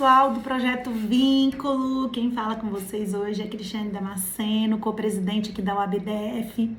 pessoal do Projeto Vínculo. Quem fala com vocês hoje é Cristiane Damasceno, co-presidente aqui da UABDF.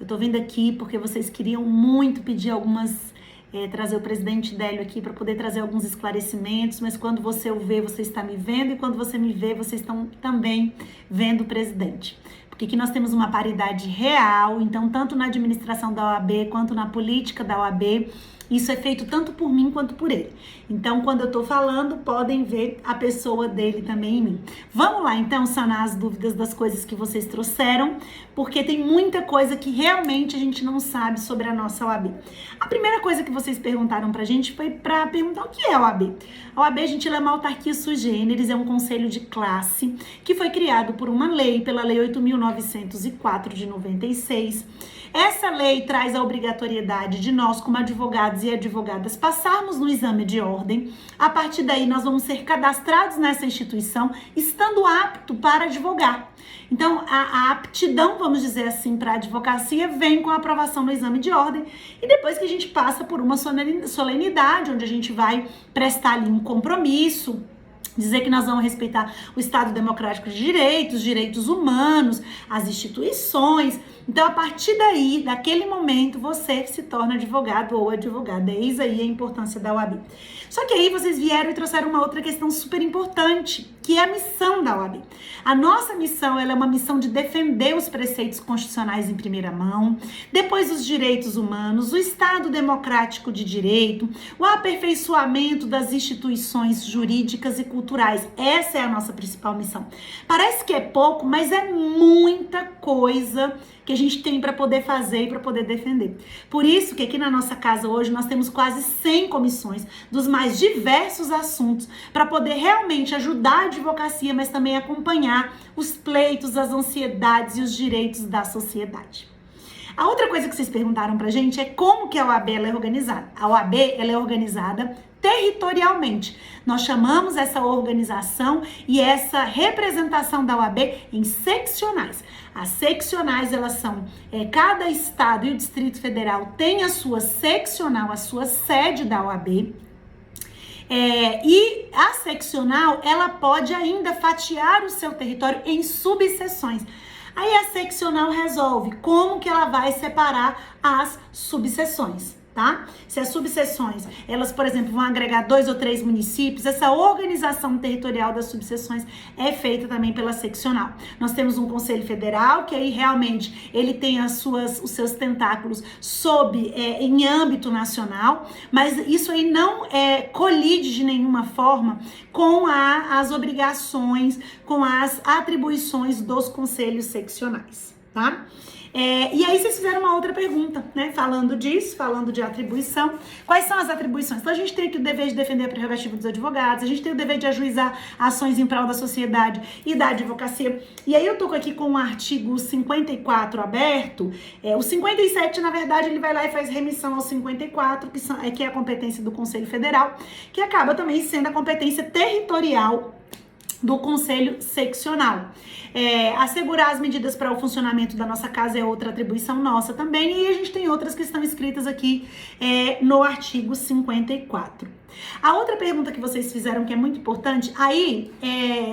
Eu tô vindo aqui porque vocês queriam muito pedir trazer o presidente Délio aqui para poder trazer alguns esclarecimentos, mas quando você o vê, você está me vendo, e quando você me vê, vocês estão também vendo o presidente. Porque aqui nós temos uma paridade real, então tanto na administração da OAB quanto na política da OAB, isso é feito tanto por mim quanto por ele. Então, quando eu tô falando, podem ver a pessoa dele também em mim. Vamos lá, então, sanar as dúvidas das coisas que vocês trouxeram, porque tem muita coisa que realmente a gente não sabe sobre a nossa OAB. A primeira coisa que vocês perguntaram pra gente foi pra perguntar o que é a OAB. A OAB, ela é uma autarquia sui generis, é um conselho de classe que foi criado por uma lei, pela Lei 8.904 de 96. Essa lei traz a obrigatoriedade de nós, como advogados e advogadas, passarmos no exame de ordem. A partir daí, nós vamos ser cadastrados nessa instituição, estando apto para advogar. Então, a aptidão, vamos dizer assim, para a advocacia vem com a aprovação no exame de ordem e depois que a gente passa por uma solenidade, onde a gente vai prestar ali um compromisso, dizer que nós vamos respeitar o Estado Democrático de Direito, os direitos humanos, as instituições. Então, a partir daí, daquele momento, você se torna advogado ou advogada. Eis aí a importância da OAB. Só que aí vocês vieram e trouxeram uma outra questão super importante, que é a missão da OAB. A nossa missão, ela é uma missão de defender os preceitos constitucionais em primeira mão, depois os direitos humanos, o Estado Democrático de Direito, o aperfeiçoamento das instituições jurídicas e culturais. Essa é a nossa principal missão. Parece que é pouco, mas é muita coisa que a gente tem para poder fazer e para poder defender. Por isso que aqui na nossa casa hoje nós temos quase 100 comissões dos mais diversos assuntos para poder realmente ajudar a advocacia, mas também acompanhar os pleitos, as ansiedades e os direitos da sociedade. A outra coisa que vocês perguntaram pra gente é como que a OAB ela é organizada. A OAB ela é organizada territorialmente. Nós chamamos essa organização e essa representação da OAB em seccionais. As seccionais, elas são, cada estado e o Distrito Federal tem a sua seccional, a sua sede da OAB. E a seccional, ela pode ainda fatiar o seu território em subseções. Aí a seccional resolve como que ela vai separar as subseções, tá? Se as subseções, elas, por exemplo, vão agregar 2 ou 3 municípios, essa organização territorial das subseções é feita também pela seccional. Nós temos um Conselho Federal, que aí realmente ele tem os seus tentáculos em âmbito nacional, mas isso aí não colide de nenhuma forma com as obrigações, com as atribuições dos conselhos seccionais, tá? E aí vocês fizeram uma outra pergunta, né? Falando disso, falando de atribuição. Quais são as atribuições? Então a gente tem aqui o dever de defender a prerrogativa dos advogados, a gente tem o dever de ajuizar ações em prol da sociedade e da advocacia. E aí eu tô aqui com o artigo 54 aberto. O 57, na verdade, ele vai lá e faz remissão ao 54, que é a competência do Conselho Federal, que acaba também sendo a competência territorial do Conselho Seccional. Assegurar as medidas para o funcionamento da nossa casa é outra atribuição nossa também, e a gente tem outras que estão escritas aqui no artigo 54. A outra pergunta que vocês fizeram, que é muito importante, aí,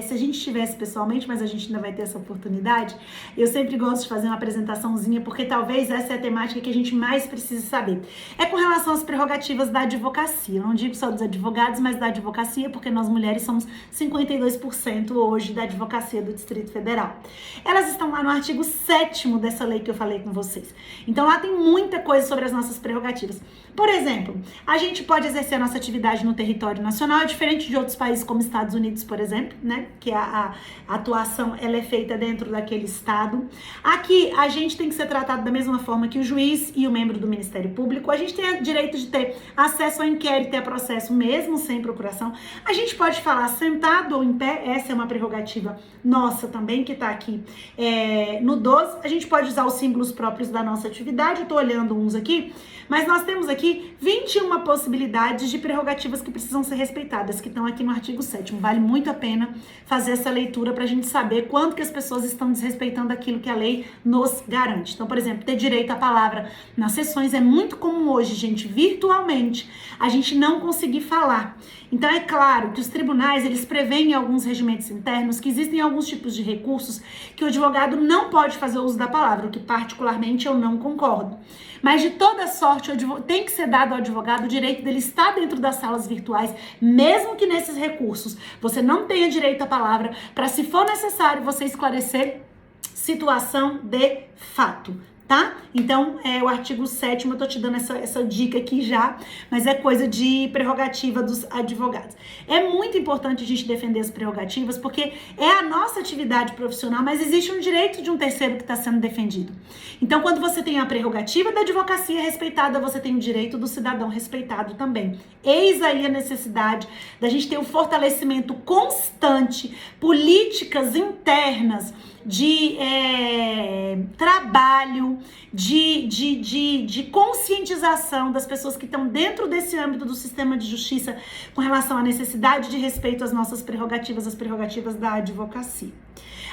se a gente estivesse pessoalmente, mas a gente ainda vai ter essa oportunidade, eu sempre gosto de fazer uma apresentaçãozinha, porque talvez essa é a temática que a gente mais precisa saber. É com relação às prerrogativas da advocacia. Eu não digo só dos advogados, mas da advocacia, porque nós mulheres somos 52% hoje da advocacia do Distrito Federal. Elas estão lá no artigo 7º dessa lei que eu falei com vocês. Então lá tem muita coisa sobre as nossas prerrogativas. Por exemplo, a gente pode exercer a nossa atividade no território nacional, é diferente de outros países como Estados Unidos, por exemplo, né? Que a atuação ela é feita dentro daquele estado. Aqui a gente tem que ser tratado da mesma forma que o juiz e o membro do Ministério Público. A gente tem direito de ter acesso ao inquérito e a processo mesmo sem procuração. A gente pode falar sentado ou em pé, essa é uma prerrogativa nossa também, que está aqui no 12. A gente pode usar os símbolos próprios da nossa atividade, eu tô olhando uns aqui, mas nós temos aqui 21 possibilidades de prerrogativa prerrogativas que precisam ser respeitadas, que estão aqui no artigo 7º. Vale muito a pena fazer essa leitura para a gente saber quanto que as pessoas estão desrespeitando aquilo que a lei nos garante. Então, por exemplo, ter direito à palavra nas sessões é muito comum hoje, gente, virtualmente, a gente não conseguir falar. Então, é claro que os tribunais, eles preveem em alguns regimentos internos que existem alguns tipos de recursos que o advogado não pode fazer uso da palavra, o que particularmente eu não concordo. Mas de toda sorte, tem que ser dado ao advogado o direito dele estar dentro das salas virtuais, mesmo que nesses recursos você não tenha direito à palavra, para, se for necessário, você esclarecer situação de fato. Tá? Então, o artigo 7º, eu tô te dando essa dica aqui já, mas é coisa de prerrogativa dos advogados. É muito importante a gente defender as prerrogativas, porque é a nossa atividade profissional, mas existe um direito de um terceiro que está sendo defendido. Então, quando você tem a prerrogativa da advocacia respeitada, você tem o direito do cidadão respeitado também. Eis aí a necessidade da gente ter um fortalecimento constante, políticas internas, de trabalho, de conscientização das pessoas que estão dentro desse âmbito do sistema de justiça com relação à necessidade de respeito às nossas prerrogativas, as prerrogativas da advocacia.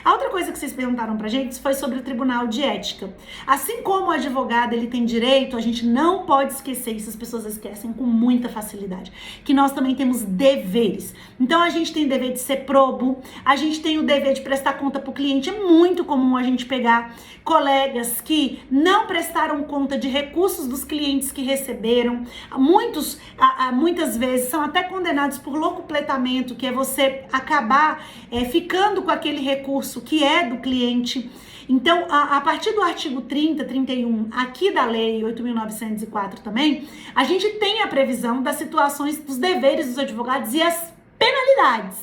A outra coisa que vocês perguntaram pra gente foi sobre o Tribunal de Ética. Assim como o advogado, ele tem direito, a gente não pode esquecer, isso as pessoas esquecem com muita facilidade, que nós também temos deveres. Então, a gente tem o dever de ser probo, a gente tem o dever de prestar conta pro cliente. É muito comum a gente pegar colegas que não prestaram conta de recursos dos clientes que receberam. Muitas vezes, são até condenados por locupletamento, que é você acabar ficando com aquele recurso que é do cliente. Então, a partir do artigo 30, 31, aqui da lei 8.904 também, a gente tem a previsão das situações, dos deveres dos advogados e as penalidades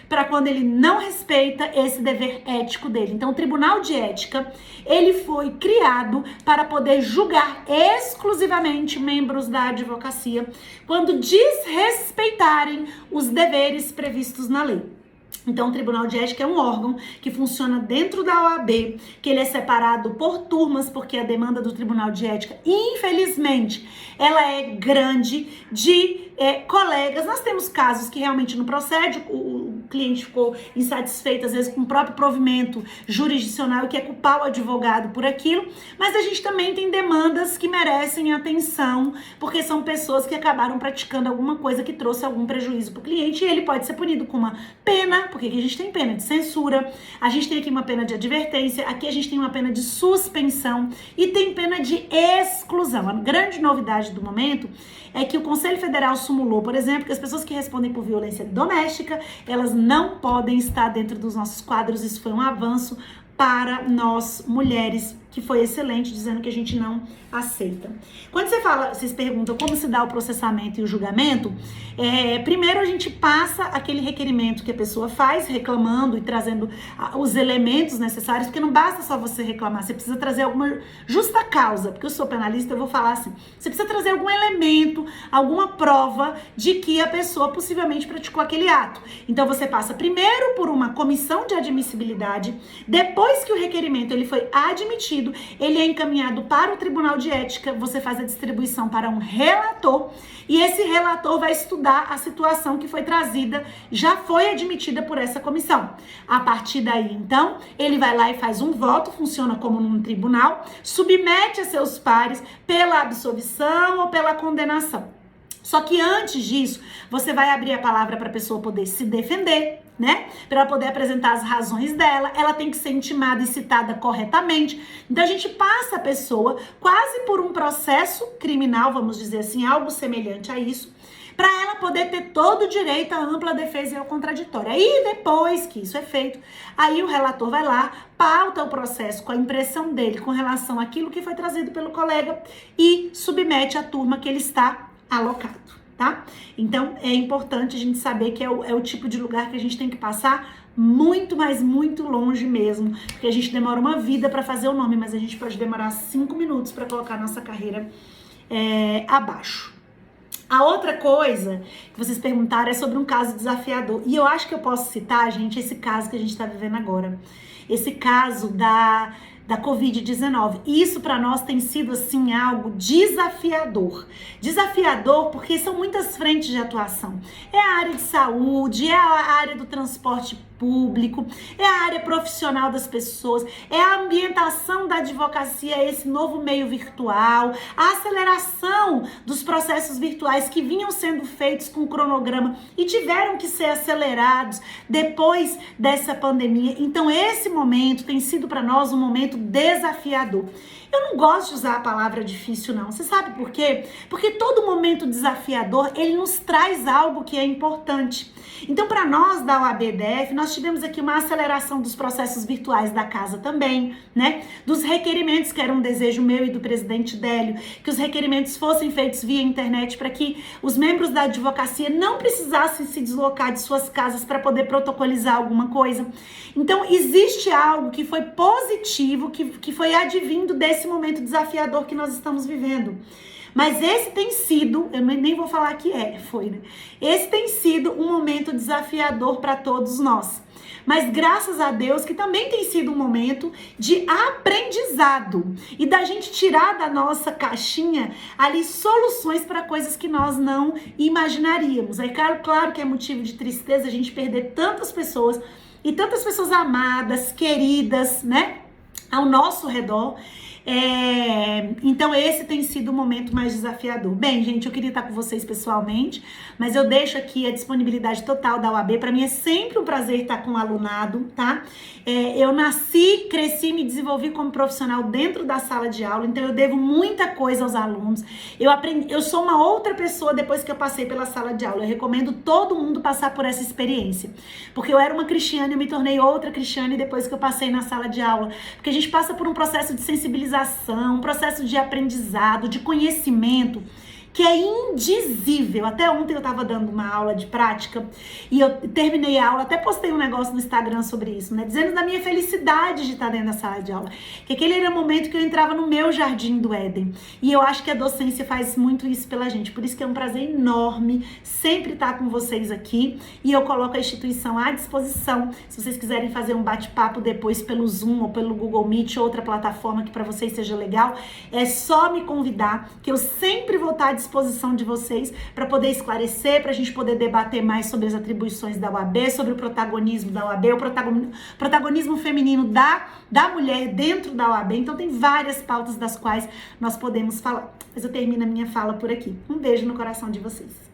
para quando ele não respeita esse dever ético dele. Então, o Tribunal de Ética, ele foi criado para poder julgar exclusivamente membros da advocacia quando desrespeitarem os deveres previstos na lei. Então, o Tribunal de Ética é um órgão que funciona dentro da OAB, que ele é separado por turmas, porque a demanda do Tribunal de Ética, infelizmente, ela é grande, de colegas. Nós temos casos que realmente não procede, o cliente ficou insatisfeito, às vezes, com o próprio provimento jurisdicional, que é culpar o advogado por aquilo, mas a gente também tem demandas que merecem atenção, porque são pessoas que acabaram praticando alguma coisa que trouxe algum prejuízo para o cliente, e ele pode ser punido com uma pena, porque aqui a gente tem pena de censura, a gente tem aqui uma pena de advertência, aqui a gente tem uma pena de suspensão e tem pena de exclusão. A grande novidade do momento é que o Conselho Federal sumulou, por exemplo, que as pessoas que respondem por violência doméstica, elas não podem estar dentro dos nossos quadros. Isso foi um avanço para nós mulheres, que foi excelente, dizendo que a gente não aceita. Quando vocês perguntam como se dá o processamento e o julgamento, primeiro a gente passa aquele requerimento que a pessoa faz, reclamando e trazendo os elementos necessários, porque não basta só você reclamar, você precisa trazer alguma justa causa, porque eu sou penalista, eu vou falar assim, você precisa trazer algum elemento, alguma prova de que a pessoa possivelmente praticou aquele ato. Então você passa primeiro por uma comissão de admissibilidade, depois que o requerimento ele foi admitido, ele é encaminhado para o Tribunal de Ética, você faz a distribuição para um relator, e esse relator vai estudar a situação que foi trazida, já foi admitida por essa comissão. A partir daí, então, ele vai lá e faz um voto, funciona como num tribunal, submete a seus pares pela absolvição ou pela condenação. Só que antes disso, você vai abrir a palavra para a pessoa poder se defender, né? Para ela poder apresentar as razões dela, ela tem que ser intimada e citada corretamente. Então a gente passa a pessoa quase por um processo criminal, vamos dizer assim, algo semelhante a isso, para ela poder ter todo o direito à ampla defesa e ao contraditório. Aí depois que isso é feito, aí o relator vai lá, pauta o processo com a impressão dele com relação àquilo que foi trazido pelo colega e submete à turma que ele está alocado, tá? Então, é importante a gente saber que é o tipo de lugar que a gente tem que passar muito, mas muito longe mesmo, porque a gente demora uma vida para fazer o nome, mas a gente pode demorar 5 minutos para colocar a nossa carreira abaixo. A outra coisa que vocês perguntaram é sobre um caso desafiador, e eu acho que eu posso citar, gente, esse caso que a gente está vivendo agora. Esse caso da Covid-19. E isso para nós tem sido assim algo desafiador. Desafiador porque são muitas frentes de atuação. É a área de saúde, é a área do transporte público, é a área profissional das pessoas, é a ambientação da advocacia, esse novo meio virtual, a aceleração dos processos virtuais que vinham sendo feitos com cronograma e tiveram que ser acelerados depois dessa pandemia. Então esse momento tem sido para nós um momento desafiador. Eu não gosto de usar a palavra difícil, não. Você sabe por quê? Porque todo momento desafiador, ele nos traz algo que é importante. Então, para nós da OAB-DF, nós tivemos aqui uma aceleração dos processos virtuais da casa também, né? Dos requerimentos, que era um desejo meu e do presidente Délio, que os requerimentos fossem feitos via internet para que os membros da advocacia não precisassem se deslocar de suas casas para poder protocolizar alguma coisa. Então, existe algo que foi positivo, que foi advindo desse momento desafiador que nós estamos vivendo. Mas esse tem sido, eu nem vou falar que foi, né? Esse tem sido um momento desafiador para todos nós. Mas graças a Deus que também tem sido um momento de aprendizado e da gente tirar da nossa caixinha ali soluções para coisas que nós não imaginaríamos. É claro que é motivo de tristeza a gente perder tantas pessoas e tantas pessoas amadas, queridas, né, ao nosso redor. Então esse tem sido o momento mais desafiador. Bem, gente, eu queria estar com vocês pessoalmente, mas eu deixo aqui a disponibilidade total da OAB. Para mim é sempre um prazer estar com o alunado, tá? Eu nasci, cresci, me desenvolvi como profissional dentro da sala de aula, então eu devo muita coisa aos alunos. Eu sou uma outra pessoa depois que eu passei pela sala de aula. Eu recomendo todo mundo passar por essa experiência, porque eu era uma Cristiane, eu me tornei outra Cristiane depois que eu passei na sala de aula, porque a gente passa por um processo de sensibilização, um processo de aprendizado, de conhecimento, que é indizível. Até ontem eu estava dando uma aula de prática e eu terminei a aula, até postei um negócio no Instagram sobre isso, né? Dizendo da minha felicidade de estar dentro da sala de aula. Que aquele era o momento que eu entrava no meu jardim do Éden. E eu acho que a docência faz muito isso pela gente. Por isso que é um prazer enorme sempre estar com vocês aqui. E eu coloco a instituição à disposição. Se vocês quiserem fazer um bate-papo depois pelo Zoom ou pelo Google Meet, outra plataforma que para vocês seja legal, é só me convidar, que eu sempre vou estar à disposição de vocês para poder esclarecer, para a gente poder debater mais sobre as atribuições da OAB, sobre o protagonismo da OAB, o protagonismo feminino da mulher dentro da OAB. Então tem várias pautas das quais nós podemos falar. Mas eu termino a minha fala por aqui. Um beijo no coração de vocês.